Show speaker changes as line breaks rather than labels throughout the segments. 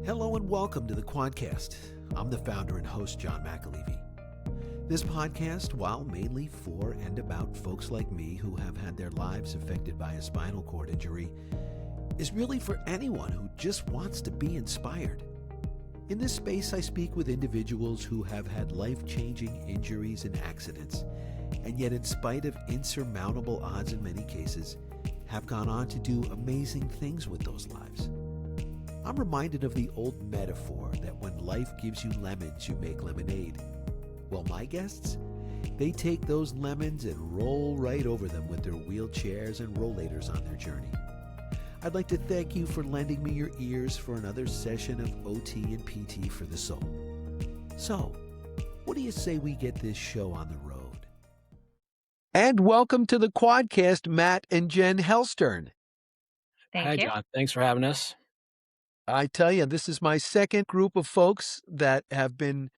Hello and welcome to the Quadcast. I'm the founder and host, John McAlevey. This podcast, while mainly for and about folks like me who have had their lives affected by a spinal cord injury, is really for anyone who just wants to be inspired. In this space, I speak with individuals who have had life-changing injuries and accidents, and yet in spite of insurmountable odds in many cases, have gone on to do amazing things with those lives. I'm reminded of the old metaphor that when life gives you lemons, you make lemonade. Well, my guests, they take those lemons and roll right over them with their wheelchairs and rollators on their journey. I'd like to thank you for lending me your ears for another session of OT and PT for the soul. So, what do you say we get this show on the road? And welcome to the Quadcast, Matt and Jen Hellstern.
Hi, John. Thanks for having us.
I tell you, this is my second group of folks that have been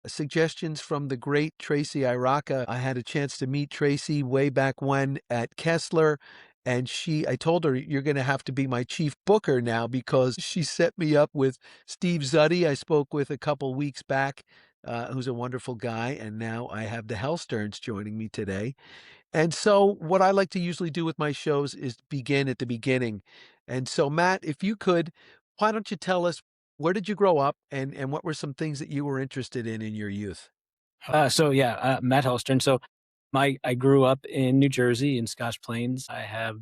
suggestions from the great Tracy Iraka. I had a chance to meet Tracy way back when at Kessler, and I told her, you're going to have to be my chief booker now, because she set me up with Steve Zuddy I spoke with a couple weeks back, who's a wonderful guy, and now I have the Hellsterns joining me today. And so what I like to usually do with my shows is begin at the beginning. And so, Matt, if you could, why don't you tell us, where did you grow up, and what were some things that you were interested in your youth?
Matt Hellstern. So I grew up in New Jersey in Scotch Plains. I have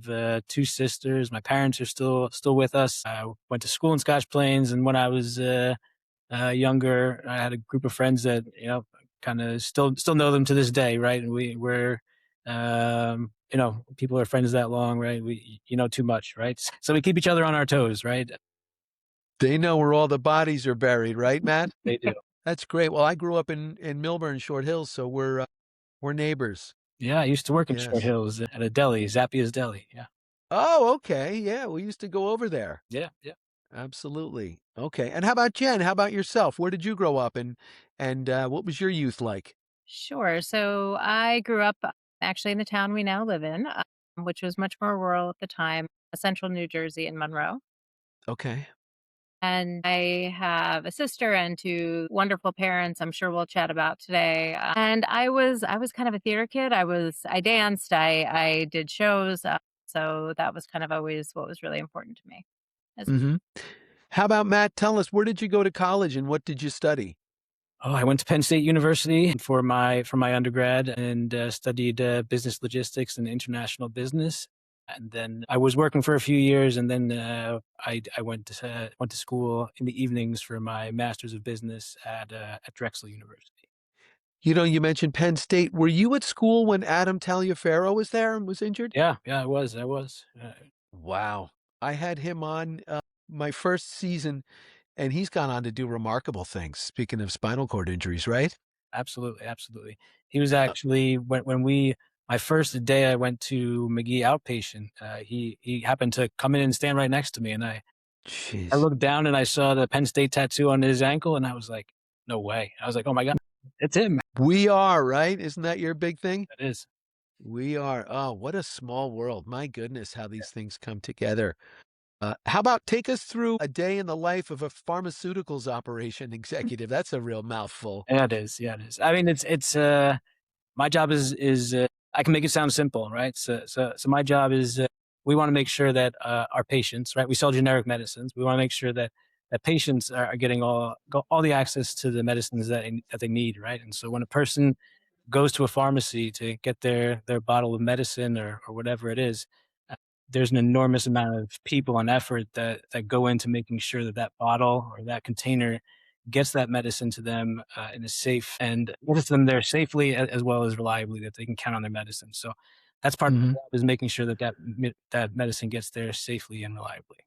two sisters. My parents are still with us. I went to school in Scotch Plains, and when I was younger, I had a group of friends that kind of still know them to this day, right? And we're people are friends that long, right? We too much, right? So we keep each other on our toes, right?
They know where all the bodies are buried, right, Matt?
They do.
That's great. Well, I grew up in Millburn, Short Hills, so we're neighbors.
Yeah, I used to work in
Yes.
Short Hills at a deli, Zappia's Deli. Yeah.
Oh, okay. Yeah, we used to go over there.
Yeah.
Absolutely. Okay. And how about Jen? How about yourself? Where did you grow up, and what was your youth like?
Sure. So I grew up actually in the town we now live in, which was much more rural at the time, central New Jersey in Monroe.
Okay.
And I have a sister and two wonderful parents I'm sure we'll chat about today. And I was kind of a theater kid. I danced, I did shows. So that was kind of always what was really important to me.
Mm-hmm. How about Matt? Tell us, where did you go to college and what did you study?
Oh, I went to Penn State University for my undergrad and studied business logistics and international business. And then I was working for a few years, and then I went to school in the evenings for my master's of business at Drexel University.
You mentioned Penn State. Were you at school when Adam Taliaferro was there and was injured?
Yeah, I was.
Wow. I had him on my first season, and he's gone on to do remarkable things. Speaking of spinal cord injuries, right?
Absolutely. He was actually my first day I went to McGee outpatient. He happened to come in and stand right next to me, and I looked down and I saw the Penn State tattoo on his ankle, and I was like, no way. I was like, oh my God, it's him.
We are, right? Isn't that your big thing?
It is.
We are. Oh, what a small world. My goodness, how these things come together. How about take us through a day in the life of a pharmaceuticals operation executive? That's a real mouthful.
Yeah, it is. I mean, it's my job is I can make it sound simple, right? So my job is we want to make sure that our patients, right? We sell generic medicines. We want to make sure that patients are getting all the access to the medicines that they need, right? And so when a person goes to a pharmacy to get their bottle of medicine or whatever it is, there's an enormous amount of people and effort that go into making sure that bottle or that container gets that medicine to them in a safe and gets them there safely as well as reliably, that they can count on their medicine. So that's part of the job, is making sure that medicine gets there safely and reliably.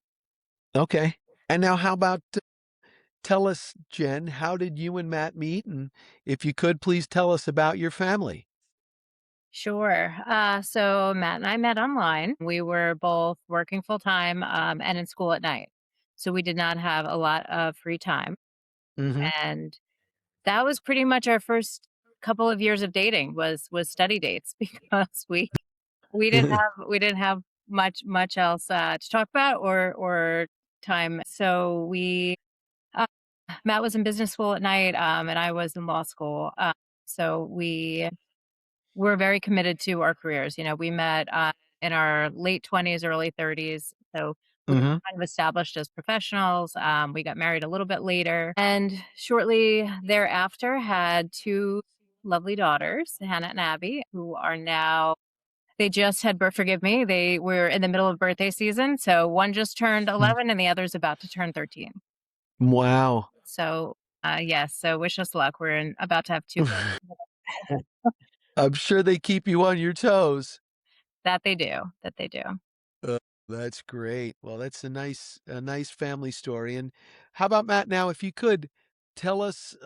Okay. And now how about, tell us, Jen, how did you and Matt meet? And if you could, please tell us about your family.
Sure. So Matt and I met online. We were both working full time and in school at night. So we did not have a lot of free time.
Mm-hmm.
And that was pretty much our first couple of years of dating was study dates, because we didn't have much else to talk about or time. So we Matt was in business school at night, and I was in law school. So we were very committed to our careers. We met in our late 20s, early 30s. So we were
Hmm.
kind of established as professionals. We got married a little bit later. And shortly thereafter, had two lovely daughters, Hannah and Abby, who are now, they just had birth, forgive me, they were in the middle of birthday season. So one just turned 11 and the other's about to turn 13.
Wow.
So, yes. So wish us luck. About to have two.
I'm sure they keep you on your toes.
That they do. That they do.
Uh, that's great. Well, that's a nice family story. And how about Matt? Now, if you could tell us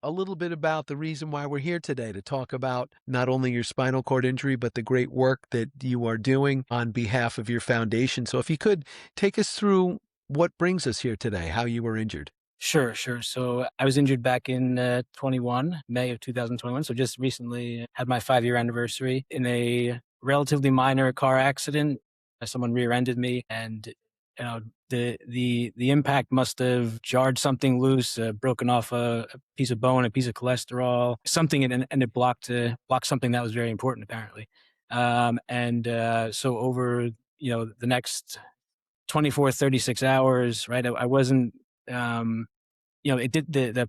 a little bit about the reason why we're here today to talk about not only your spinal cord injury, but the great work that you are doing on behalf of your foundation. So, if you could take us through what brings us here today, how you were injured.
Sure, sure. So I was injured back in 21, May of 2021. So just recently had my 5-year anniversary in a relatively minor car accident. Someone rear-ended me, and the impact must have jarred something loose, broken off a piece of bone, a piece of cholesterol, something, and it blocked something that was very important apparently. So over the next 24, 36 hours, right? I wasn't. The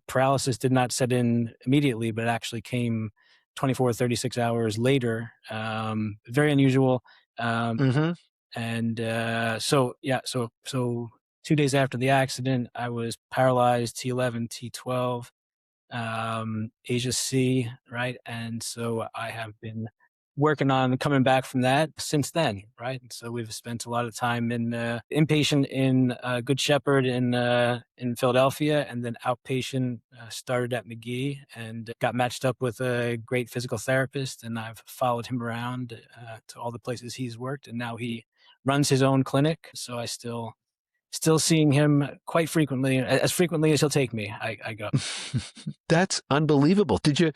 paralysis did not set in immediately, but it actually came 24, 36 hours later. Very unusual. Um,
Hmm.
so 2 days after the accident, I was paralyzed T11, T12, Asia C, right? And so I have been working on coming back from that since then, right? And so we've spent a lot of time in inpatient in Good Shepherd in Philadelphia, and then outpatient started at McGee and got matched up with a great physical therapist, and I've followed him around to all the places he's worked, and now he runs his own clinic. So I still seeing him quite frequently, as frequently as he'll take me. I go.
That's unbelievable. Did you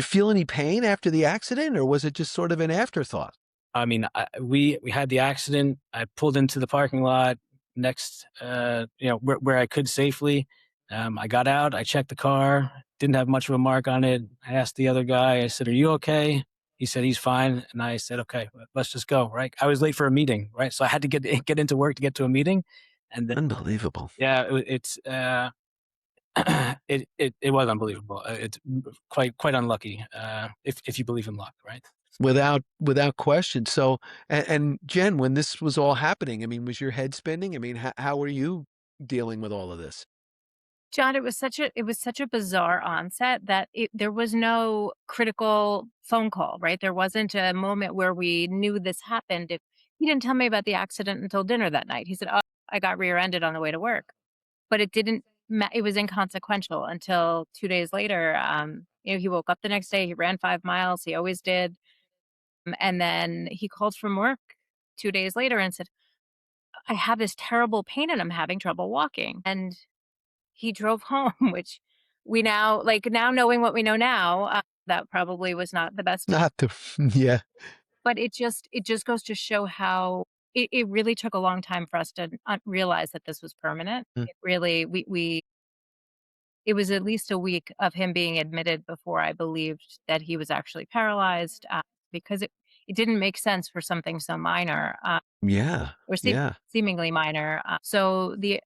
feel any pain after the accident, or was it just sort of an afterthought?
I mean, we had the accident. I pulled into the parking lot next, where I could safely. I got out. I checked the car. Didn't have much of a mark on it. I asked the other guy. I said, "Are you okay?" He said he's fine, and I said, "Okay, let's just go." Right? I was late for a meeting, right? So I had to get into work to get to a meeting, and then
Unbelievable.
yeah, it's it was unbelievable. It's quite unlucky, if you believe in luck, right?
Without question. So, and Jen, when this was all happening, I mean, was your head spinning? I mean, how were you dealing with all of this?
John, it was such a bizarre onset that there was no critical phone call, right? There wasn't a moment where we knew this happened. If he didn't tell me about the accident until dinner that night. He said, "Oh, I got rear-ended on the way to work." But it didn't it was inconsequential until 2 days later. He woke up the next day, he ran 5 miles, he always did. And then he called from work 2 days later and said, "I have this terrible pain and I'm having trouble walking." And he drove home, which we now, like, now knowing what we know now, that probably was not the best.
Not the yeah.
But it just goes to show how it really took a long time for us to realize that this was permanent.
Mm.
It really, we it was at least a week of him being admitted before I believed that he was actually paralyzed, because it didn't make sense for something so minor.
Yeah.
Or
Yeah.
seemingly minor. So the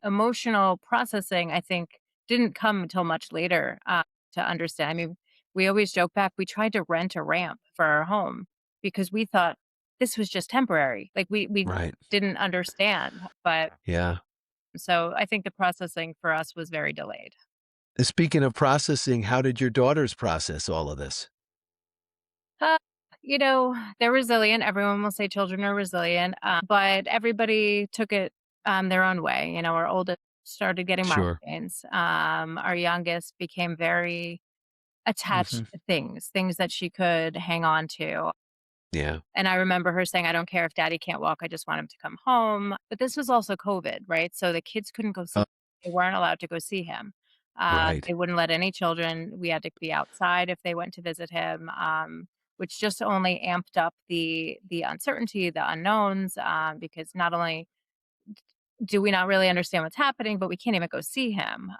emotional processing, I think, didn't come until much later, to understand. I mean, we always joke back. We tried to rent a ramp for our home because we thought this was just temporary. Like we
Right.
didn't understand. But
Yeah.
so I think the processing for us was very delayed.
Speaking of processing, how did your daughters process all of this?
Uh, they're resilient. Everyone will say children are resilient, but everybody took it their own way. Our oldest started getting
Sure.
migraines. Our youngest became very attached
Hmm.
to things that she could hang on to.
Yeah.
And I remember her saying, "I don't care if daddy can't walk. I just want him to come home." But this was also COVID, right? So the kids couldn't go see
Uh,
him. They weren't allowed to go see him.
right.
They wouldn't let any children. We had to be outside if they went to visit him, which just only amped up the uncertainty, the unknowns, because not only do we not really understand what's happening, but we can't even go see him.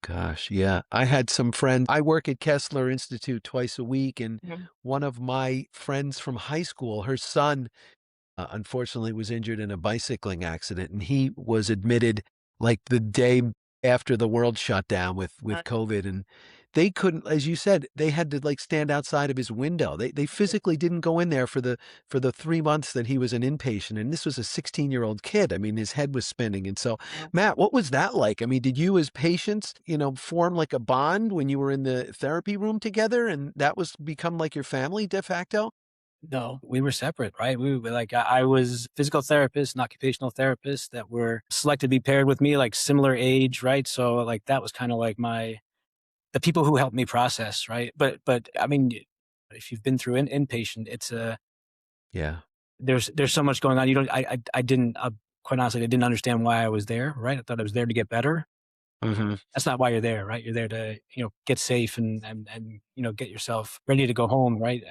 Gosh, yeah. I had some friends. I work at Kessler Institute twice a week, and
Mhm.
one of my friends from high school, her son unfortunately was injured in a bicycling accident, and he was admitted like the day after the world shut down with COVID, and they couldn't, as you said, they had to like stand outside of his window. They physically didn't go in there for the 3 months that he was an inpatient, and this was a 16-year-old kid. I mean, his head was spinning, and so Matt, what was that like? I mean, did you as patients, form like a bond when you were in the therapy room together, and that was become like your family de facto?
No, we were separate, right? We were like, I was physical therapist and occupational therapist that were selected to be paired with me, like similar age, right? So like that was kind of like the people who helped me process, right? But I mean, if you've been through an inpatient, it's
Yeah.
there's so much going on. You don't, I didn't, quite honestly, I didn't understand why I was there, right? I thought I was there to get better.
Hmm.
That's not why you're there, right? You're there to, get safe and, get yourself ready to go home, right?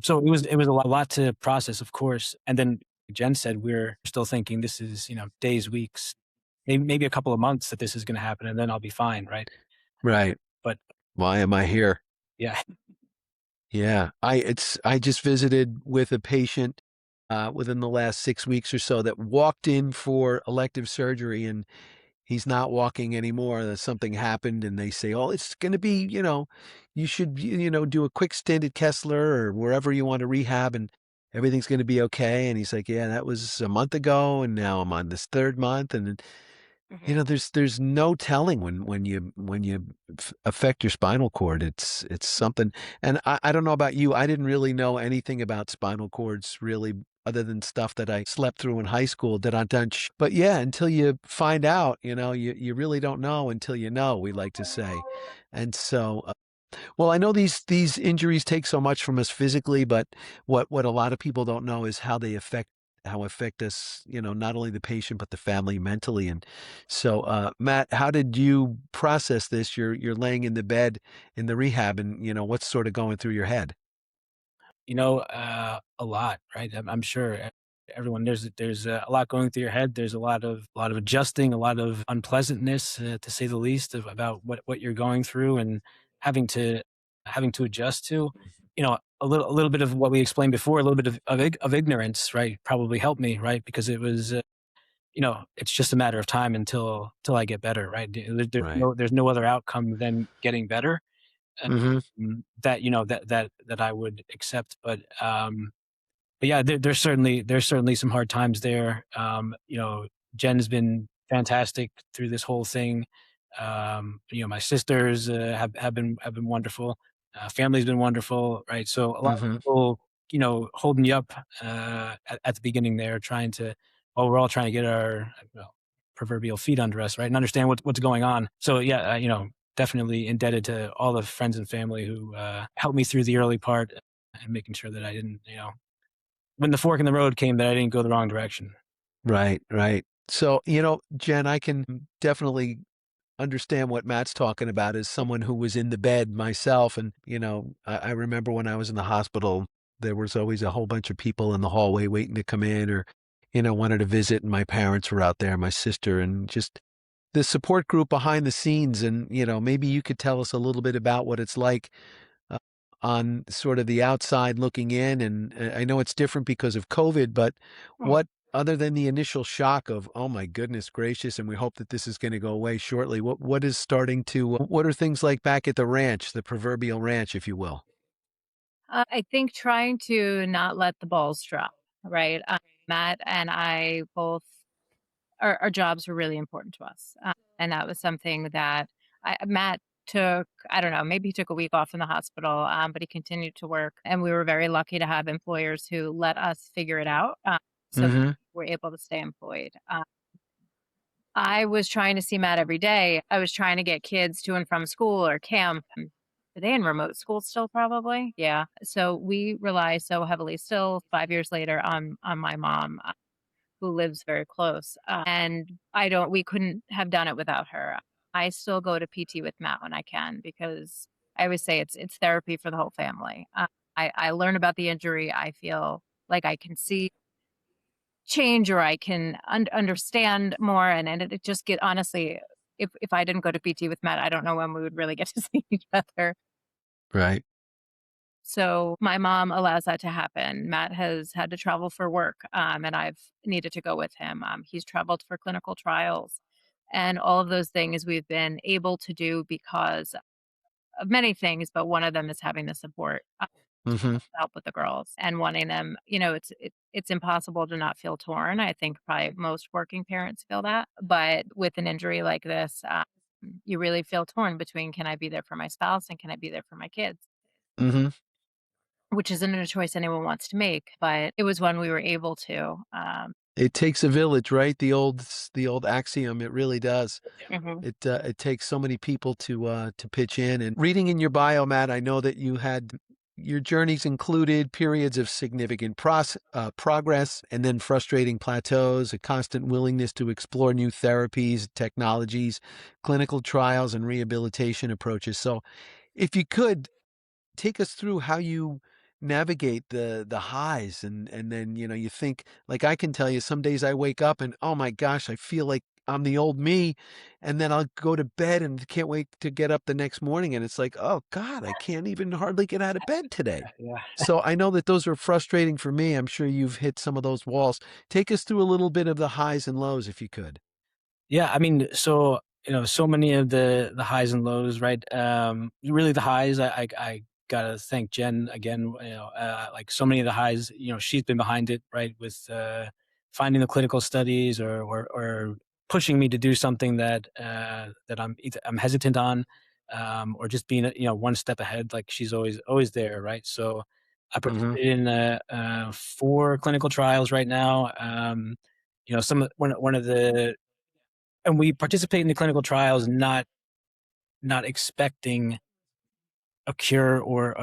So it was a lot to process, of course. And then Jen said, we're still thinking this is, days, weeks, maybe a couple of months that this is going to happen and then I'll be fine. Right.
Right.
But
Why am I here?
yeah,
Yeah, I just visited with a patient within the last 6 weeks or so that walked in for elective surgery, and he's not walking anymore. Something happened, and they say, "Oh, it's going to be, you should, do a quick stint at Kessler or wherever you want to rehab, and everything's going to be okay." And he's like, "Yeah, that was a month ago, and now I'm on this third month, and
Mhm.
there's no telling when you affect your spinal cord. It's something, and I don't know about you. I didn't really know anything about spinal cords really, other than stuff that I slept through in high school, did on dunch. But yeah, until you find out, you really don't know until you know, we like to say. And so well, I know these injuries take so much from us physically, but what a lot of people don't know is how affect us, not only the patient but the family mentally. And so, Matt, how did you process this? You're laying in the bed in the rehab, and what's sort of going through your head?
a lot, right? I'm sure everyone there's a lot going through your head. There's a lot of adjusting, a lot of unpleasantness, to say the least, about what you're going through and having to having to adjust to. A little bit of what we explained before, a little bit of ignorance, right? Probably helped me, right? Because it was, it's just a matter of time until I get better, right?
Right.
There's no other outcome than getting better.
Hmm.
That that I would accept, but yeah, there's certainly some hard times there. Jen's been fantastic through this whole thing. My sisters have been wonderful. Family's been wonderful, right? So a lot of
Hmm.
people, holding you up at the beginning there, trying to, well, we're all trying to get our, proverbial feet under us, right, and understand what's going on. So yeah, definitely indebted to all the friends and family who helped me through the early part and making sure that I didn't, when the fork in the road came, that I didn't go the wrong direction.
Right. Right. So, Jen, I can definitely understand what Matt's talking about as someone who was in the bed myself. And, I remember when I was in the hospital, there was always a whole bunch of people in the hallway waiting to come in or, wanted to visit. And my parents were out there, my sister, and just the support group behind the scenes. And, maybe you could tell us a little bit about what it's like uh, on sort of the outside looking in. And I know it's different because of COVID, but what, other than the initial shock of, oh my goodness gracious, and we hope that this is going to go away shortly, what is starting to, what are things like back at the ranch, the proverbial ranch, if you will?
I think trying to not let the balls drop, right? Matt and I both, our jobs were really important to us. And that was something that Matt took, I don't know, maybe he took a week off in the hospital, but he continued to work. And we were very lucky to have employers who let us figure it out. So
Hmm.
we're able to stay employed. I was trying to see Matt every day. I was trying to get kids to and from school or camp. Are they in remote school still probably? Yeah. So we rely so heavily still 5 years later on my mom, who lives very close. And we couldn't have done it without her. I still go to PT with Matt when I can because I always say it's therapy for the whole family. I learn about the injury. I feel like I can see change, or I can understand more. And it just get honestly, if I didn't go to PT with Matt, I don't know when we would really get to see each other.
Right.
So my mom allows that to happen. Matt has had to travel for work, and I've needed to go with him. He's traveled for clinical trials, and all of those things we've been able to do because of many things, but one of them is having the support
Mm-hmm.
to help with the girls and wanting them. It's impossible to not feel torn. I think probably most working parents feel that, but with an injury like this, you really feel torn between, can I be there for my spouse and can I be there for my kids?
Mm-hmm.
Which isn't a choice anyone wants to make, but it was one we were able to.
It takes a village, right? The old axiom. It really does.
Mhm.
It takes so many people to pitch in. And reading in your bio, Matt, I know that you had your journeys included periods of significant progress and then frustrating plateaus, a constant willingness to explore new therapies, technologies, clinical trials, and rehabilitation approaches. So, if you could take us through how you navigate the highs and then you think, like, I can tell you some days I wake up and oh my gosh, I feel like I'm the old me, and then I'll go to bed and can't wait to get up the next morning and it's like, oh god, I can't even hardly get out of bed today.
Yeah.
So I know that those are frustrating for me. I'm sure you've hit some of those walls. Take us through a little bit of the highs and lows if you could.
Yeah, I mean, so so many of the highs and lows, right? Really, the highs. I gotta thank Jen again. Like so many of the highs, she's been behind it, right? With finding the clinical studies or pushing me to do something that I'm hesitant on, or just being one step ahead. Like she's always there, right? So I
Mhm.
participated in 4 clinical trials right now. One of the and we participate in the clinical trials not expecting a cure or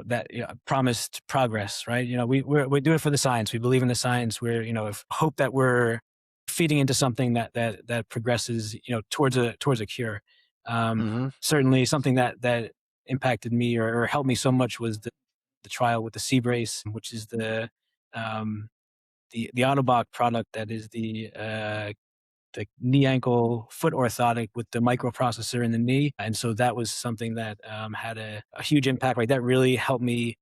that promised progress, right? We do it for the science. We believe in the science. We're if hope that we're feeding into something that progresses towards a cure.
Mhm.
Certainly something that impacted me or helped me so much was the trial with the C brace, which is um, the Autobot product that is the knee ankle foot orthotic with the microprocessor in the knee. And so that was something that had a huge impact, right? That really helped me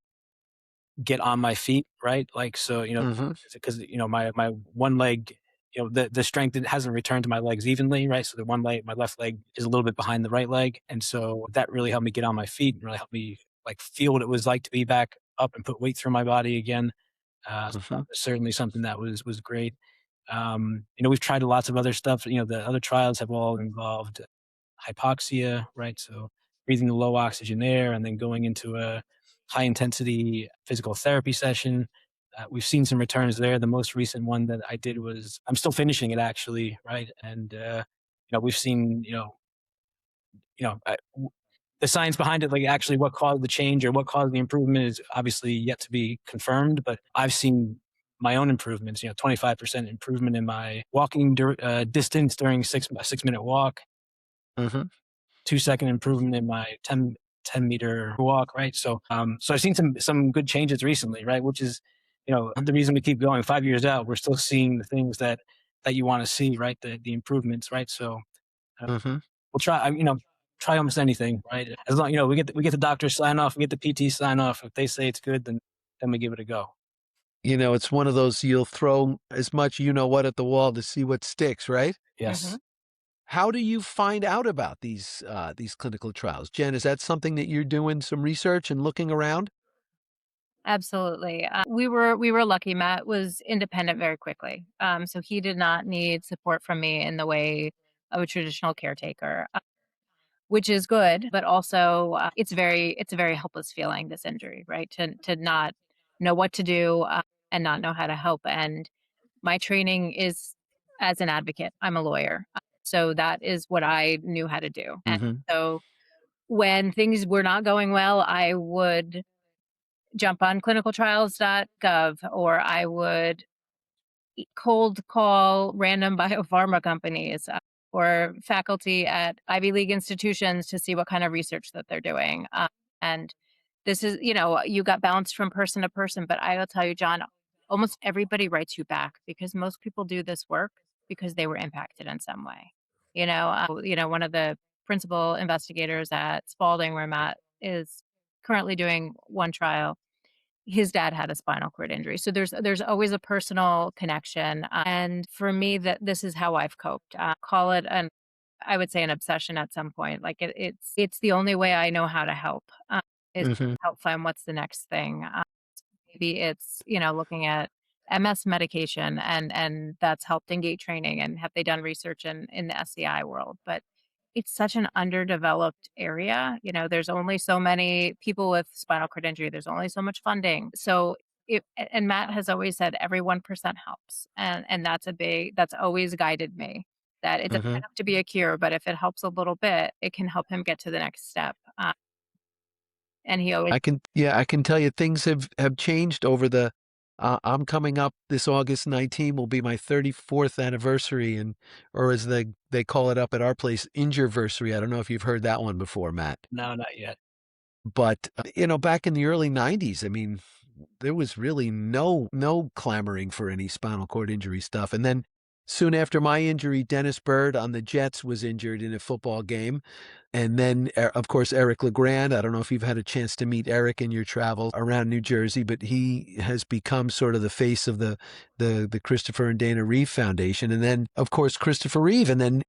get on my feet, right? Like, so,
Mhm.
because, my one leg, the strength it hasn't returned to my legs evenly, right? So the one leg, my left leg is a little bit behind the right leg. And so that really helped me get on my feet and really helped me like feel what it was like to be back up and put weight through my body again. So that
Mhm.
was certainly something that was great. We've tried lots of other stuff. The other trials have all involved hypoxia, right? So breathing the low oxygen air and then going into a high intensity physical therapy session. We've seen some returns there. The most recent one that I did was I'm still finishing it actually, right? And we've seen you know I, the science behind it, like actually what caused the change or what caused the improvement, is obviously yet to be confirmed. But I've seen my own improvements. 25% improvement in my walking distance during a 6 minute walk,
Mhm.
2-second improvement in my 10 meter walk. Right. So I've seen some good changes recently. Right. Which is, the reason we keep going 5 years out, we're still seeing the things that you want to see. Right. The improvements. Right. So uh,
Mhm.
we'll try almost anything, right? As long we get the doctor's sign off, we get the PT sign off. If they say it's good, then we give it a go.
It's one of those you'll throw as much what at the wall to see what sticks, right?
Mhm.
Yes.
How do you find out about these clinical trials? Jen, is that something that you're doing some research and looking around?
Absolutely. We were lucky. Matt was independent very quickly, so he did not need support from me in the way of a traditional caretaker, which is good. But also, it's a very helpless feeling. This injury, right? To not know what to do, and not know how to help. And my training is as an advocate. I'm a lawyer, so that is what I knew how to do. And
Mhm.
so when things were not going well, I would jump on clinicaltrials.gov, or I would cold call random biopharma companies, or faculty at Ivy League institutions to see what kind of research that they're doing. And this is, you got bounced from person to person, but I will tell you, John, almost everybody writes you back because most people do this work because they were impacted in some way. One of the principal investigators at Spalding, where Matt is currently doing one trial, his dad had a spinal cord injury. So there's always a personal connection. And for me, that this is how I've coped. Call it an I would say an obsession at some point. Like it's the only way I know how to help, is to
Hmm.
help find what's the next thing. Maybe it's, looking at MS medication, and that's helped in gait training, and have they done research in the SCI world. But it's such an underdeveloped area. There's only so many people with spinal cord injury. There's only so much funding. So and Matt has always said every 1% helps. And that's always guided me, that it doesn't
Hmm.
have to be a cure, but if it helps a little bit, it can help him get to the next step. And he always,
I can tell you things have changed over the, I'm coming up this August 19 will be my 34th anniversary, or as they call it up at our place, injureversary. I don't know if you've heard that one before, Matt.
No, not yet.
But, back in the early 90s, I mean, there was really no clamoring for any spinal cord injury stuff. And then soon after my injury, Dennis Bird on the Jets was injured in a football game. And then, of course, Eric LeGrand. I don't know if you've had a chance to meet Eric in your travels around New Jersey, but he has become sort of the face of the Christopher and Dana Reeve Foundation. And then, of course, Christopher Reeve. And then,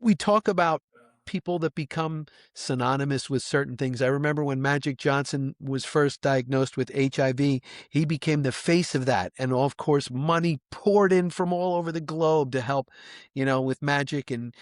we talk about people that become synonymous with certain things. I remember when Magic Johnson was first diagnosed with HIV, he became the face of that. And of course, money poured in from all over the globe to help, with Magic and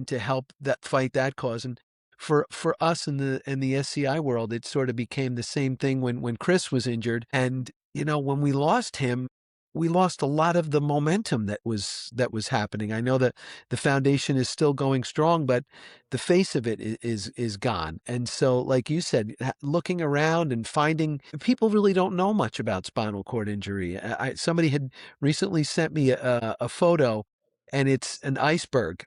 to help that fight that cause. And for us in the SCI world, it sort of became the same thing when Chris was injured. And, when we lost him, we lost a lot of the momentum that was happening. I know that the foundation is still going strong, but the face of it is gone. And so, like you said, looking around and finding people really don't know much about spinal cord injury. Somebody had recently sent me a photo, and it's an iceberg.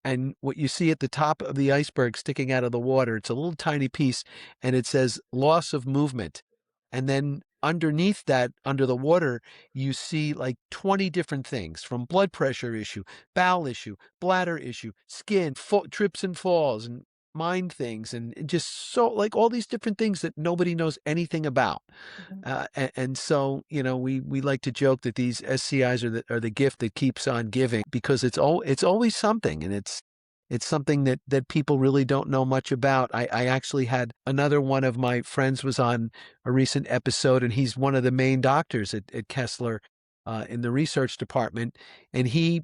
And what you see at the top of the iceberg sticking out of the water, it's a little tiny piece, and it says loss of movement. And then underneath that, under the water, you see like 20 different things, from blood pressure issue, bowel issue, bladder issue, skin, trips and falls, and mind things, and just so like all these different things that nobody knows anything about.
Mhm.
And so, we like to joke that these SCIs are the gift that keeps on giving, because it's always something, and it's something that people really don't know much about. I actually had another one of my friends was on a recent episode, and he's one of the main doctors at Kessler in the research department, and he's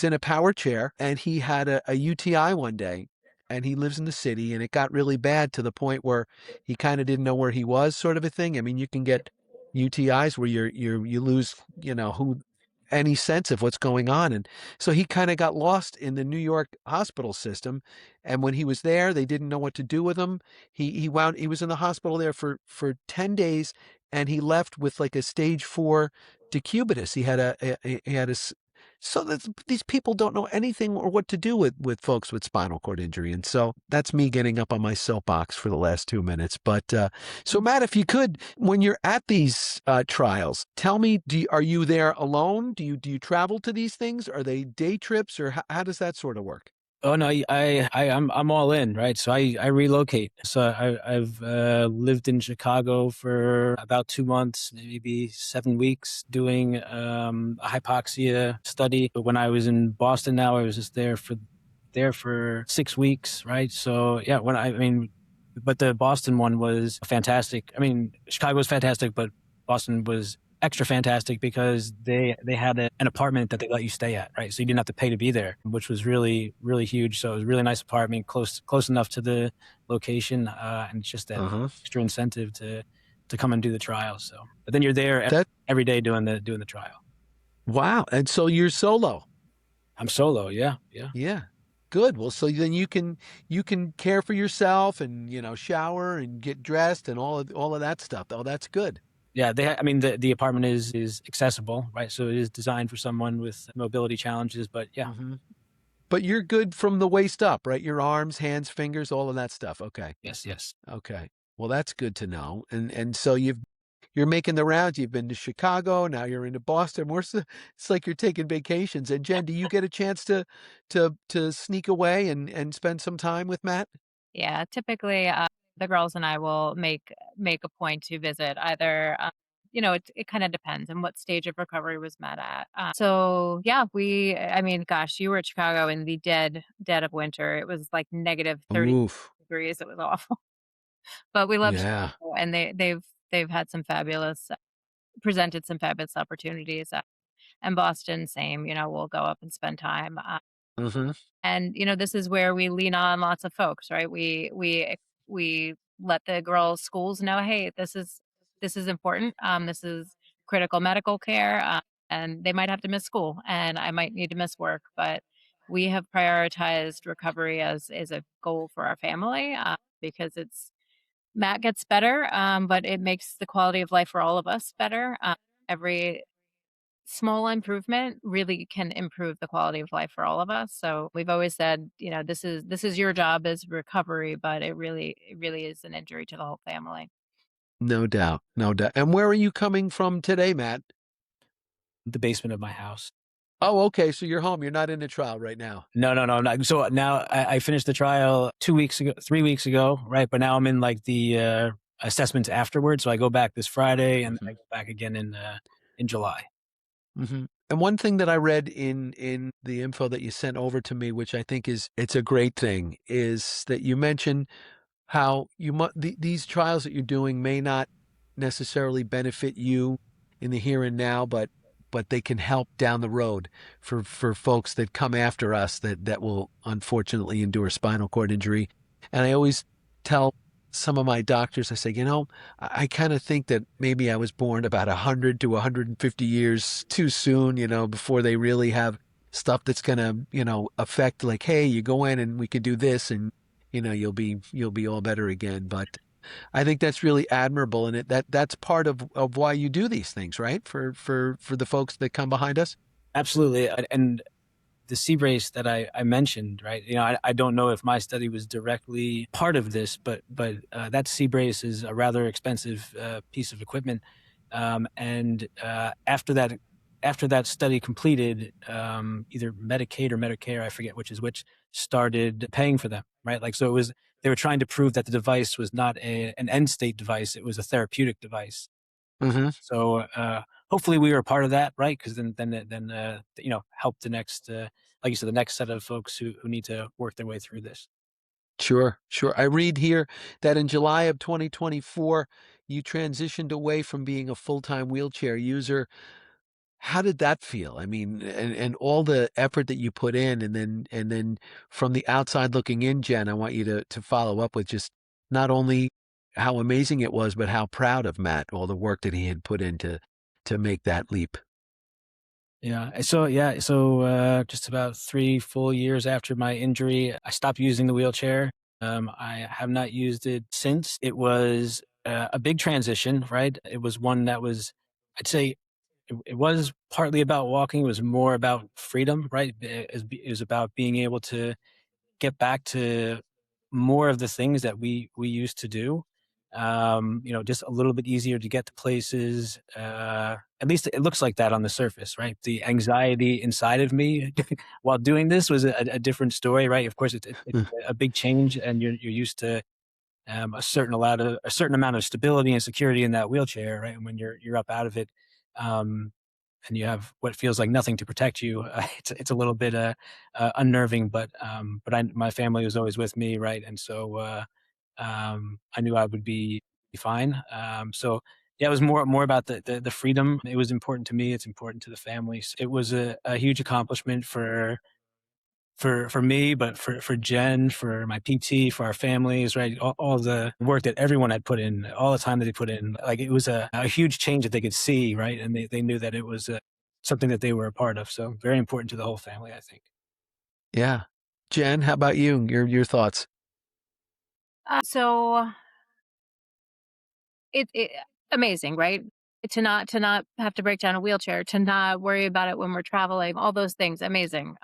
in a power chair, and he had a UTI one day. And he lives in the city, and it got really bad to the point where he kind of didn't know where he was, sort of a thing. I mean, you can get UTIs where you lose, any sense of what's going on. And so he kind of got lost in the New York hospital system. And when he was there, they didn't know what to do with him. He was in the hospital there for 10 days, and he left with like a stage 4 decubitus. He had a so these people don't know anything or what to do with folks with spinal cord injury. And so that's me getting up on my soapbox for the last 2 minutes. But so, Matt, if you could, when you're at these trials, tell me, are you there alone? Do you travel to these things? Are they day trips, or how does that sort of work?
Oh no, I'm all in, right? So I relocate. So I've lived in Chicago for about 2 months, maybe 7 weeks, doing a hypoxia study. But when I was in Boston, now I was just there for 6 weeks, right? So yeah, but the Boston one was fantastic. I mean, Chicago was fantastic, but Boston was extra fantastic because they had an apartment that they let you stay at, right? So you didn't have to pay to be there, which was really, really huge. So it was a really nice apartment, close enough to the location, and it's just that
Uh-huh.
extra incentive to come and do the trial. So, but then you're there every day doing the trial.
Wow. And so you're solo.
I'm solo. Yeah.
Yeah. Good. Well, so then you can care for yourself, and shower and get dressed and all of that stuff. Oh, that's good.
Yeah, the apartment is accessible, right? So it is designed for someone with mobility challenges, but yeah.
Mm-hmm. But you're good from the waist up, right? Your arms, hands, fingers, all of that stuff. Okay.
Yes.
Okay. Well, that's good to know. And so you're making the rounds. You've been to Chicago, now you're into Boston. It's like you're taking vacations. And Jen, do you get a chance to sneak away and spend some time with Matt?
Yeah, typically, the girls and I will make a point to visit either. It kind of depends on what stage of recovery was met at. So yeah, I mean, gosh, you were at Chicago in the dead of winter. It was like negative 30
Oof.
degrees. It was awful, but we love
Yeah.
Chicago, and they've had some fabulous presented some fabulous opportunities. And Boston, same. We'll go up and spend time.
Hmm.
And this is where we lean on lots of folks, right? We let the girls' schools know, hey, this is important. This is critical medical care, and they might have to miss school, and I might need to miss work, but we have prioritized recovery as is a goal for our family, because it's Matt gets better, but it makes the quality of life for all of us better. Every small improvement really can improve the quality of life for all of us. So we've always said, this is your job as recovery, but it really is an injury to the whole family.
No doubt. No doubt. And where are you coming from today, Matt?
The basement of my house.
Oh, okay. So you're home. You're not in a trial right now.
No, no, no, no. So now I finished the trial 2 weeks ago, 3 weeks ago, right? But now I'm in like the assessments afterwards. So I go back this Friday, and then I go back again in July.
Hmm. And one thing that I read in the info that you sent over to me, which I think it's a great thing, is that you mentioned how these trials that you're doing may not necessarily benefit you in the here and now, but they can help down the road for folks that come after us that will unfortunately endure spinal cord injury. And I always tell some of my doctors, I say, I kind of think that maybe I was born about 100 to 150 years too soon, before they really have stuff that's going to, affect, like, hey, you go in and we can do this, and you'll be all better again. But I think that's really admirable, and that's part of why you do these things, right? For the folks that come behind us.
Absolutely. And the C brace that I mentioned, right? I don't know if my study was directly part of this, but that C brace is a rather expensive piece of equipment. And after that study completed, either Medicaid or Medicare, I forget which is which, started paying for them, right? Like, so they were trying to prove that the device was not an end state device; it was a therapeutic device.
Hmm.
So hopefully we were a part of that, right? Because then help the next, like you said, the next set of folks who need to work their way through this.
Sure, sure. I read here that in July of 2024, you transitioned away from being a full-time wheelchair user. How did that feel? I mean, and all the effort that you put in, and then from the outside looking in, Jen, I want you to follow up with just not only how amazing it was, but how proud of Matt, all the work that he had put into to make that leap.
So just about 3 full years after my injury, I stopped using the wheelchair. I have not used it since. It was a big transition, right? It was one that was, I'd say, it was partly about walking. It was more about freedom, right? It was about being able to get back to more of the things that we used to do. Just a little bit easier to get to places. At least it looks like that on the surface, right? The anxiety inside of me while doing this was a different story, right? Of course, it's
Mm.
a big change, and you're used to a certain amount of stability and security in that wheelchair, right? And when you're up out of it, um, and you have what feels like nothing to protect you, it's a little bit unnerving. But my family was always with me, right? And so I knew I would be fine. So yeah, it was more about the freedom. It was important to me. It's important to the families. It was a huge accomplishment for me, but for Jen, for my PT, for our families, right? All the work that everyone had put in, all the time that they put in, like, it was a huge change that they could see, right? And they knew that it was something that they were a part of. So very important to the whole family, I think.
Yeah. Jen, how about you? Your thoughts?
So it amazing, right? To not have to break down a wheelchair, to not worry about it when we're traveling, all those things, amazing.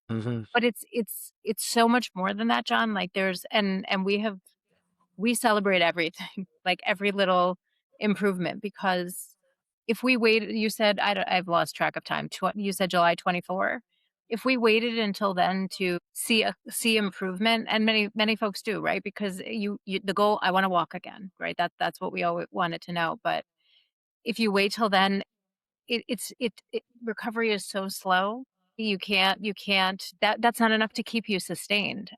Hmm.
But it's so much more than that, John. Like, we celebrate everything, like every little improvement, because if we waited, you said, I've lost track of time. You said July 24. If we waited until then to see improvement, and many folks do, right? Because the goal, I want to walk again, right? That's what we always wanted to know. But if you wait till then, recovery is so slow. You can't, that's not enough to keep you sustained.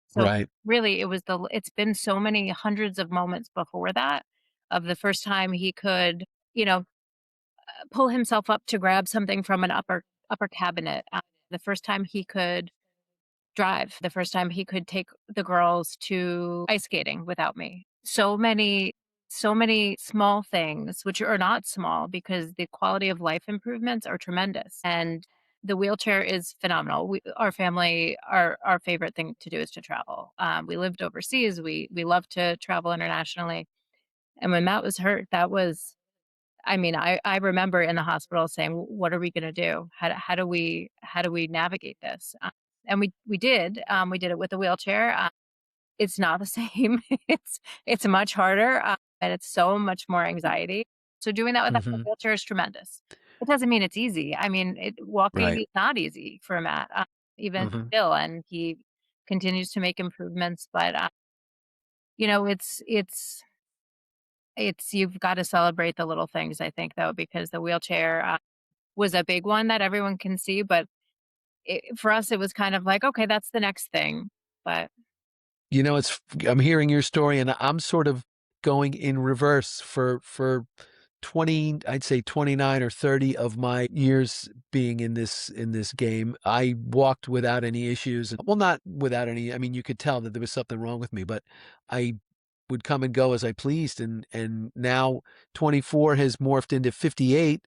So
Right.
really, it's been so many hundreds of moments before that, of the first time he could, you know, pull himself up to grab something from an upper cabinet. The first time he could drive, the first time he could take the girls to ice skating without me. So many small things, which are not small because the quality of life improvements are tremendous. And the wheelchair is phenomenal. Our family, our favorite thing to do is to travel. We lived overseas. We love to travel internationally. And when Matt was hurt, I mean, I remember in the hospital saying, "What are we going to do? How do we navigate this?" And we did. We did it with a wheelchair. It's not the same. It's much harder, and it's so much more anxiety. So doing that with a
Hmm.
wheelchair is tremendous. It doesn't mean it's easy. I mean, walking
Right.
is not easy for Matt, even
Hmm.
still, and he continues to make improvements. But you know, it's you've got to celebrate the little things, I think, though, because the wheelchair was a big one that everyone can see. But for us, it was kind of like, okay, that's the next thing. But
I'm hearing your story and I'm sort of going in reverse for 20, I'd say 29 or 30 of my years being in this game. I walked without any issues. Well, not without any. I mean, you could tell that there was something wrong with me, but I would come and go as I pleased. And now 24 has morphed into 58.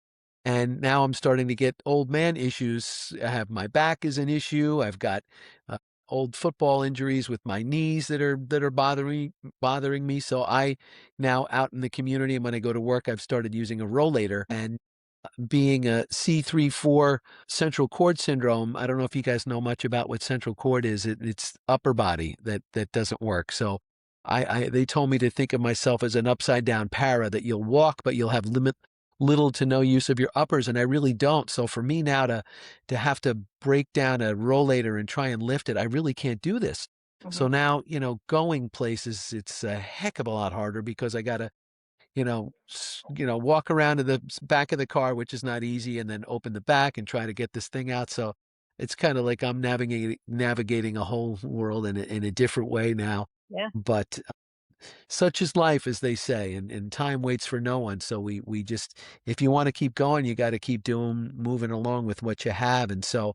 And now I'm starting to get old man issues. I have my back is an issue. I've got uh, old football injuries with my knees that are bothering me. So I now out in the community, and when I go to work, I've started using a rollator. And being a C3-4 central cord syndrome, I don't know if you guys know much about what central cord is. It's upper body that doesn't work. So they told me to think of myself as an upside down para, that you'll walk, but you'll have little to no use of your uppers, and I really don't. So for me now to have to break down a rollator and try and lift it, I really can't do this.
mhm,
So now, going places, it's a heck of a lot harder because I got to walk around to the back of the car, which is not easy, and then open the back and try to get this thing out. So it's kind of like I'm navigating a whole world in a different way now.
yeah.
But such is life, as they say, and time waits for no one. So we just, if you want to keep going, you got to keep moving along with what you have. And so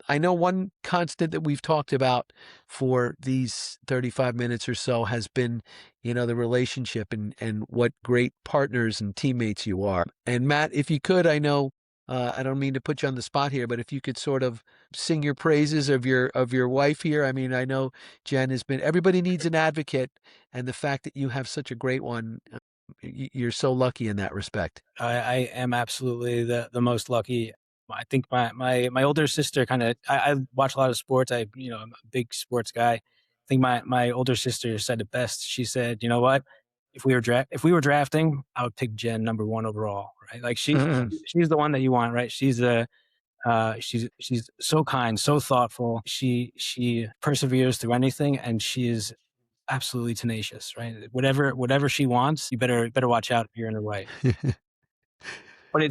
I know one constant that we've talked about for these 35 minutes or so has been, the relationship and what great partners and teammates you are. And Matt, if you could, I know, I don't mean to put you on the spot here, but if you could sort of sing your praises of your wife here. I mean, I know Jen has been, everybody needs an advocate, and the fact that you have such a great one, you're so lucky in that respect.
I am absolutely the most lucky. I think my older sister I watch a lot of sports. I'm a big sports guy. I think my older sister said it best. She said, "You know what? If we were drafting, I would pick Jen number one overall, right? Like
Mhm.
she's the one that you want, right? She's so kind, so thoughtful. She perseveres through anything, and she is absolutely tenacious, right? Whatever she wants, you better watch out if you're in her way. But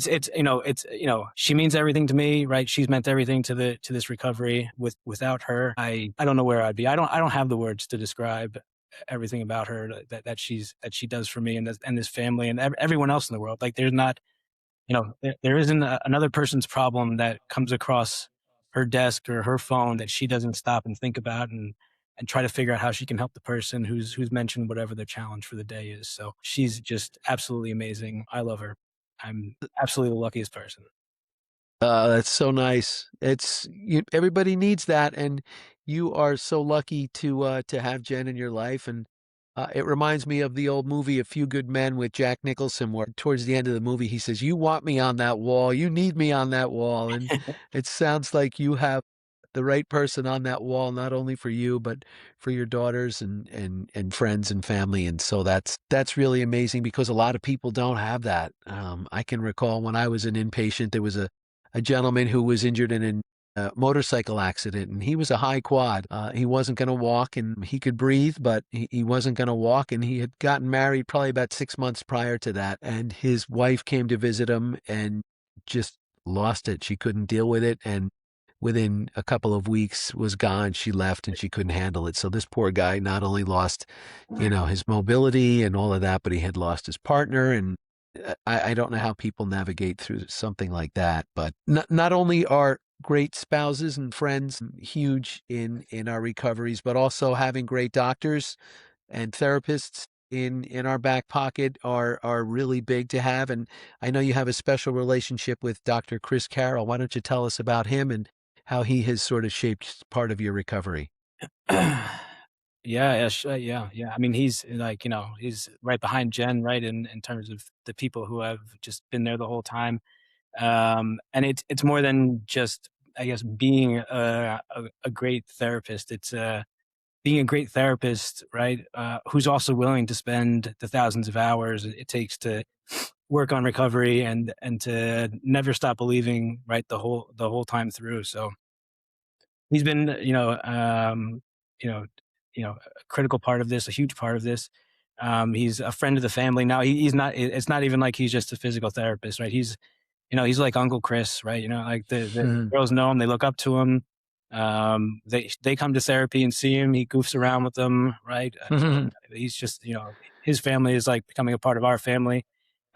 she means everything to me, right? She's meant everything to this recovery. Without her, I don't know where I'd be. I don't have the words to describe everything about her that she does for me and this family and everyone else in the world. Like there's not, there isn't another person's problem that comes across her desk or her phone that she doesn't stop and think about and try to figure out how she can help the person who's mentioned whatever their challenge for the day is. So she's just absolutely amazing. I love her. I'm absolutely the luckiest person.
That's so nice. Everybody needs that, and you are so lucky to have Jen in your life. And it reminds me of the old movie A Few Good Men with Jack Nicholson, where towards the end of the movie he says, "You want me on that wall. You need me on that wall." And it sounds like you have the right person on that wall, not only for you, but for your daughters and friends and family. And so that's really amazing because a lot of people don't have that. I can recall when I was an inpatient, there was a gentleman who was injured in a motorcycle accident, and he was a high quad. He wasn't going to walk, and he could breathe, but he wasn't going to walk. And he had gotten married probably about 6 months prior to that, and his wife came to visit him and just lost it. She couldn't deal with it, and within a couple of weeks was gone. She left and she couldn't handle it. So this poor guy not only lost, his mobility and all of that, but he had lost his partner. And I don't know how people navigate through something like that. But not only are great spouses and friends huge in our recoveries, but also having great doctors and therapists in our back pocket are really big to have. And I know you have a special relationship with Dr. Chris Carroll. Why don't you tell us about him and how he has sort of shaped part of your recovery?
Yeah. I mean, he's like, he's right behind Jen, right, in terms of the people who have just been there the whole time. And it's more than just, I guess, being a great therapist. It's being a great therapist, right? Who's also willing to spend the thousands of hours it takes to work on recovery and to never stop believing, right, the whole time through. So he's been, you know, a critical part of this, a huge part of this. He's a friend of the family now. He's not. It's not even like he's just a physical therapist, right? He's like Uncle Chris, right? Like the girls know him, they look up to him. They come to therapy and see him. He goofs around with them, right? He's just, his family is like becoming a part of our family.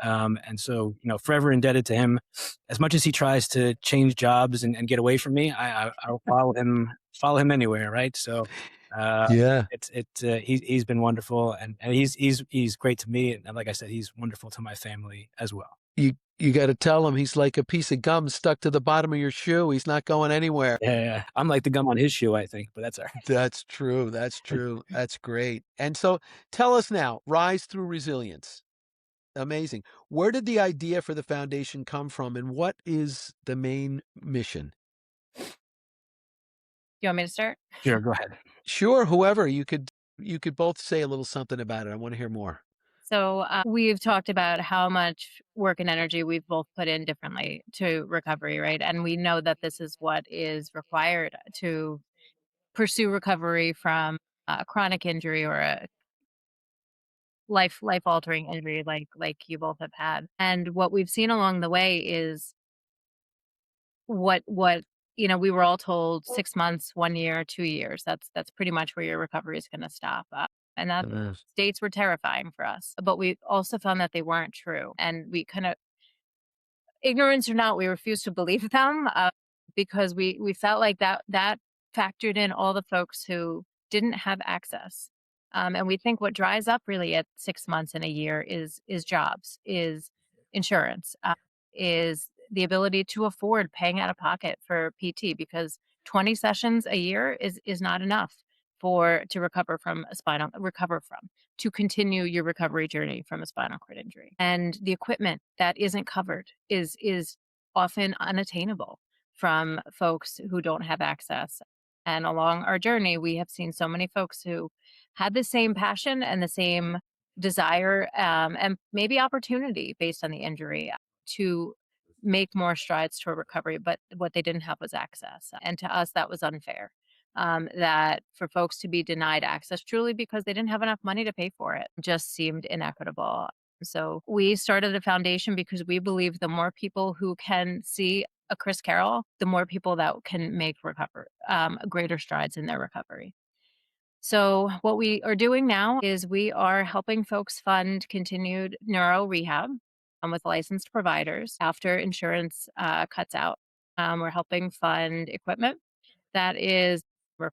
And so, forever indebted to him. As much as he tries to change jobs and get away from me, I'll follow him anywhere, right? So, uh,
Yeah.
he's been wonderful, and he's great to me, and like I said, he's wonderful to my family as well.
You got to tell him he's like a piece of gum stuck to the bottom of your shoe. He's not going anywhere.
Yeah. I'm like the gum on his shoe, I think, but that's all right.
That's true. That's true. That's great. And so tell us now, Rise Through Resilience. Amazing. Where did the idea for the foundation come from, and what is the main mission?
You want me to start?
Sure, go ahead.
Sure, whoever you could both say a little something about it. I want to hear more.
So, we've talked about how much work and energy we've both put in differently to recovery, right? And we know that this is what is required to pursue recovery from a chronic injury or a life altering injury like you both have had. And what we've seen along the way is what we were all told 6 months, 1 year, 2 years. That's pretty much where your recovery is going to stop. And that
Uh,
states were terrifying for us, but we also found that they weren't true, and we kind of, ignorance or not, we refused to believe them, because we felt like that factored in all the folks who didn't have access. And we think what dries up really at 6 months and a year is jobs, is insurance, is the ability to afford paying out of pocket for PT, because 20 sessions a year is not enough for to recover from to continue your recovery journey from a spinal cord injury. And the equipment that isn't covered is often unattainable from folks who don't have access. And along our journey, we have seen so many folks who had the same passion and the same desire, and maybe opportunity based on the injury, to make more strides toward recovery, but what they didn't have was access. And to us, that was unfair. That for folks to be denied access truly because they didn't have enough money to pay for it just seemed inequitable. So we started a foundation because we believe the more people who can see a Chris Carroll, the more people that can make greater strides in their recovery. So what we are doing now is we are helping folks fund continued neuro rehab, with licensed providers after insurance cuts out. We're helping fund equipment that is, re-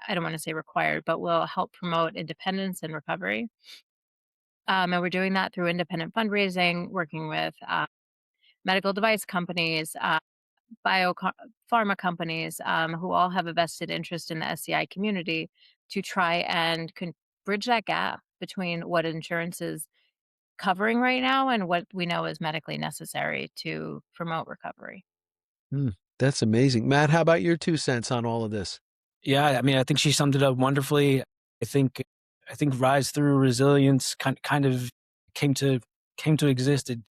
I don't want to say required, but will help promote independence and recovery. And we're doing that through independent fundraising, working with medical device companies, pharma companies, who all have a vested interest in the SCI community, to try and bridge that gap between what insurance is covering right now and what we know is medically necessary to promote recovery.
Hmm. That's amazing. Matt, how about your 2 cents on all of this?
Yeah, I mean, I think she summed it up wonderfully. I think I think Rise Through Resilience kind of came to came to exist. It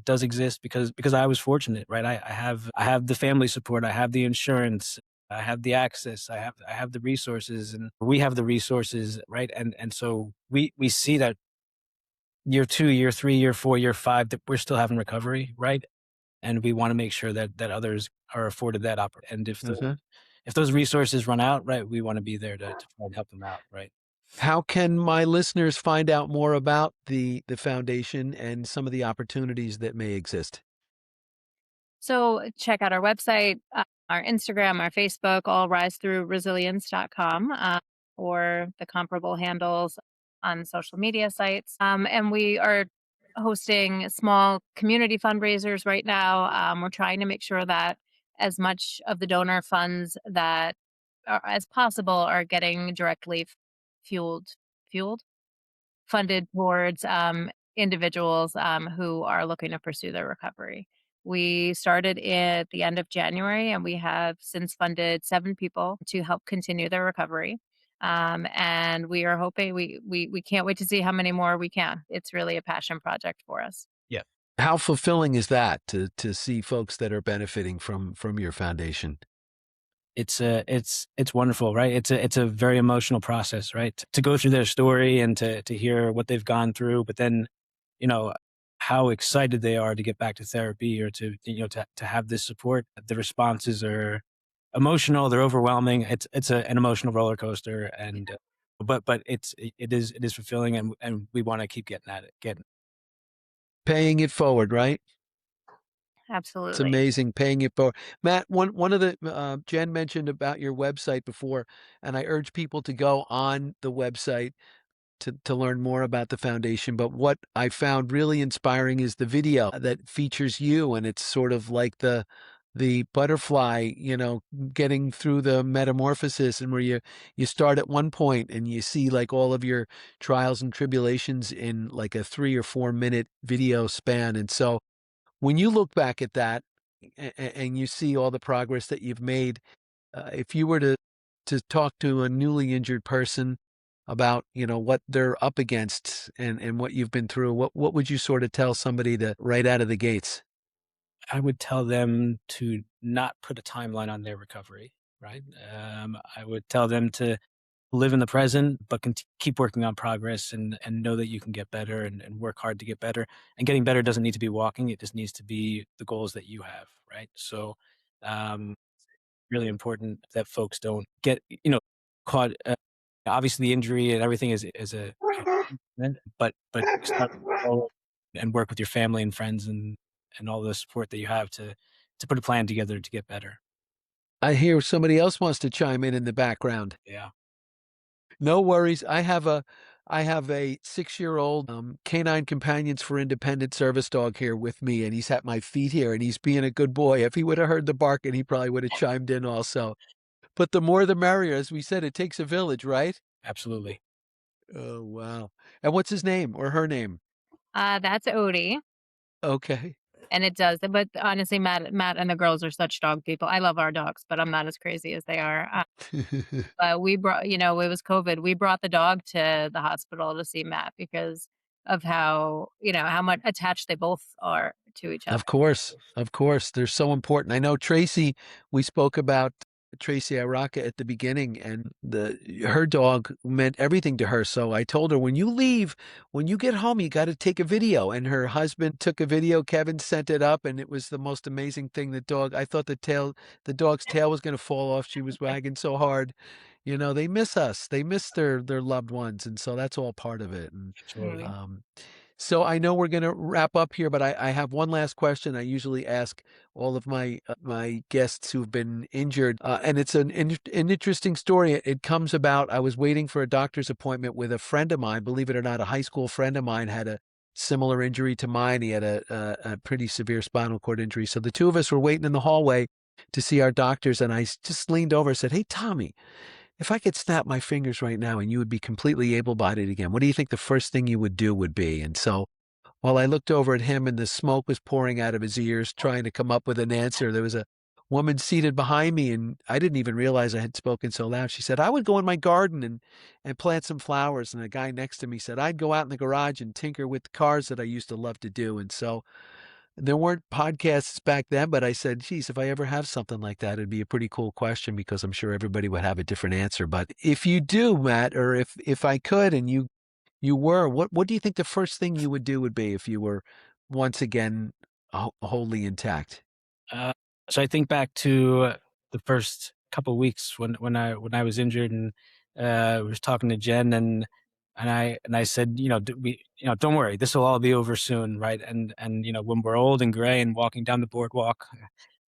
does exist because I was fortunate, right? I have the family support, I have the insurance, I have the access, I have the resources, and we have the resources, right? And so we see that year 2, year 3, year 4, year 5 that we're still having recovery, right? And we want to make sure that others are afforded that opportunity. And if those resources run out, right, we want to be there to try and help them out, right?
How can my listeners find out more about the foundation and some of the opportunities that may exist?
So check out our website, our Instagram, our Facebook, all risethroughresilience.com, or the comparable handles on social media sites. And we are hosting small community fundraisers right now. We're trying to make sure that as much of the donor funds that are, as possible are getting directly fueled, fueled, funded towards individuals who are looking to pursue their recovery. We started at the end of January, and we have since funded 7 people to help continue their recovery. And we are hoping we can't wait to see how many more we can. It's really a passion project for us.
Yeah.
How fulfilling is that to see folks that are benefiting from your foundation?
It's wonderful, right? It's a very emotional process, right? To go through their story and to hear what they've gone through, but then, you know, how excited they are to get back to therapy or to have this support. The responses are emotional, they're overwhelming. It's an emotional roller coaster, and but it is fulfilling, and we want to keep getting at it, getting.
Paying it forward, right? It's
Absolutely.
amazing paying it forward. Matt, one of the Jen mentioned about your website before, and I urge people to go on the website to learn more about the foundation. But what I found really inspiring is the video that features you, and it's sort of like the butterfly, getting through the metamorphosis, and where you start at one point and you see like all of your trials and tribulations in like a 3 or 4 minute video span. And so when you look back at that and you see all the progress that you've made, if you were to talk to a newly injured person about, what they're up against and what you've been through, what would you sort of tell somebody to right out of the gates?
I would tell them to not put a timeline on their recovery, right? I would tell them to live in the present, but keep working on progress and know that you can get better and work hard to get better. And getting better doesn't need to be walking; it just needs to be the goals that you have, right? So, um, really important that folks don't get caught. Obviously, the injury and everything is a but start slow and work with your family and friends and all the support that you have to put a plan together to get better.
I hear somebody else wants to chime in the background.
Yeah,
No worries. I have a 6-year-old canine companions for independent service dog here with me, and he's at my feet here, and he's being a good boy. If he would have heard the barking, he probably would have chimed in also. But the more the merrier. As we said, it takes a village, right?
absolutely.
Oh, wow. And what's his name or her name?
That's Odie.
Okay.
And it does. But honestly, Matt and the girls are such dog people. I love our dogs, but I'm not as crazy as they are. But we brought, it was COVID. We brought the dog to the hospital to see Matt because of how much attached they both are to each other.
Of course. Of course. They're so important. I know Tracy, we spoke about Tracy Araka at the beginning, and her dog meant everything to her. So I told her, when you leave, when you get home, you got to take a video. And her husband took a video. Kevin sent it up, and it was the most amazing thing. I thought the dog's tail was going to fall off. She was wagging so hard. They miss us. They miss their loved ones, and so that's all part of it. And
Absolutely.
so I know we're going to wrap up here, but I have one last question. I usually ask all of my guests who've been injured, and it's an interesting story. It comes about. I was waiting for a doctor's appointment with a friend of mine. Believe it or not, a high school friend of mine had a similar injury to mine. He had a pretty severe spinal cord injury. So the two of us were waiting in the hallway to see our doctors, and I just leaned over and said, "Hey, Tommy, if I could snap my fingers right now and you would be completely able-bodied again, what do you think the first thing you would do would be?" And so while I looked over at him and the smoke was pouring out of his ears, trying to come up with an answer, there was a woman seated behind me, and I didn't even realize I had spoken so loud. She said, I would go in my garden and plant some flowers. And a guy next to me said, I'd go out in the garage and tinker with the cars that I used to love to do. And so there weren't podcasts back then, but I said, geez, if I ever have something like that, it'd be a pretty cool question because I'm sure everybody would have a different answer. But if you do, Matt, or if I could and you were, what do you think the first thing you would do would be if you were once again wholly intact?
So I think back to the first couple of weeks when I was injured, and I was talking to Jen, and I said, don't worry, this will all be over soon, right? And when we're old and gray and walking down the boardwalk,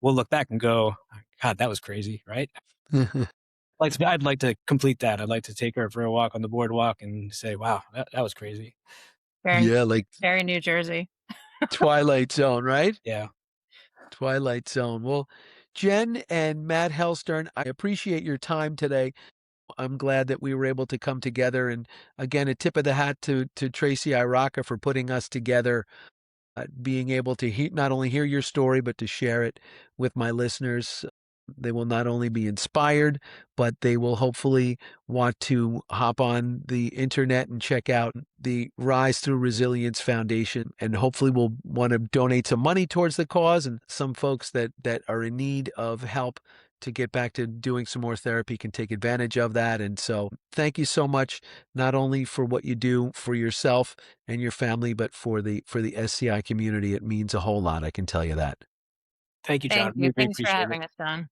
we'll look back and go, God, that was crazy, right? I'd like to complete that. I'd like to take her for a walk on the boardwalk and say, wow, that was crazy.
Very,
Yeah, like
very New Jersey.
Twilight Zone, right?
Yeah.
Twilight Zone. Well, Jen and Matt Hellstern, I appreciate your time today. I'm glad that we were able to come together. And again, a tip of the hat to Tracy Iraka for putting us together, being able to not only hear your story, but to share it with my listeners. They will not only be inspired, but they will hopefully want to hop on the internet and check out the Rise Through Resilience Foundation, and hopefully will want to donate some money towards the cause. And some folks that are in need of help to get back to doing some more therapy can take advantage of that. And so thank you so much, not only for what you do for yourself and your family, but for the SCI community. It means a whole lot, I can tell you that.
Thank you, John.
Thank you.
Really
Thanks for
appreciate it.
having us, John.